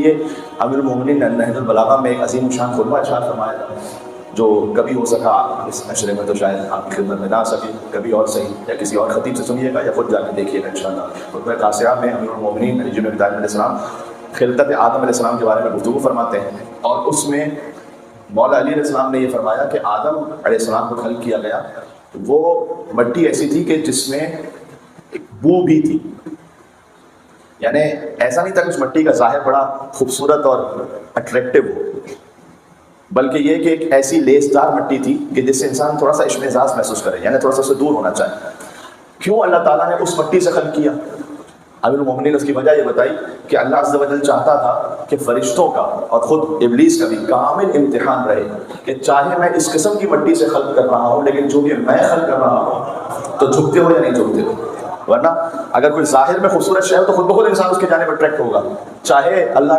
لیے امیر المومنین نے نہج البلاغہ میں ایک عظیم شان خطبہ ارشاد فرمایا جو کبھی ہو سکا اس نشرے میں تو شاید آپ کی خدمت میں نہ آ سکے، کبھی اور صحیح یا کسی اور خطیب سے سنیے گا یا خود جا کے دیکھیے گا انشاءاللہ۔ خطبہ قاصرہ میں امیر المومنین علی بن ابی طالب علیہ السلام خلقت آدم علیہ السلام کے بارے میں گفتگو فرماتے ہیں، اور اس میں مولا علی علیہ السلام نے یہ فرمایا کہ آدم علیہ السلام کو خلق کیا گیا، وہ مٹی ایسی تھی کہ جس میں ایک بو بھی تھی، یعنی ایسا نہیں تھا کہ اس مٹی کا ظاہر بڑا خوبصورت اور اٹریکٹیو ہو، بلکہ یہ کہ ایک ایسی لیسدار مٹی تھی کہ جس سے انسان تھوڑا سا اشمئزاز محسوس کرے، یعنی تھوڑا سا اس سے دور ہونا چاہے۔ کیوں اللہ تعالیٰ نے اس مٹی سے خلق کیا؟ امیر المومنین نے اس کی وجہ یہ بتائی کہ اللہ عز و جل چاہتا تھا کہ فرشتوں کا اور خود ابلیس کا بھی کامل امتحان رہے کہ چاہے میں اس قسم کی مٹی سے خلق کر رہا ہوں، لیکن جو کہ میں خلق کر رہا ہوں تو جھکتے ہو یا نہیں جھکتے ہو؟ ورنہ اگر کوئی ظاہر میں خوبصورت شے ہو تو خود بخود انسان اس کی جانب اٹریکٹ ہوگا، چاہے اللہ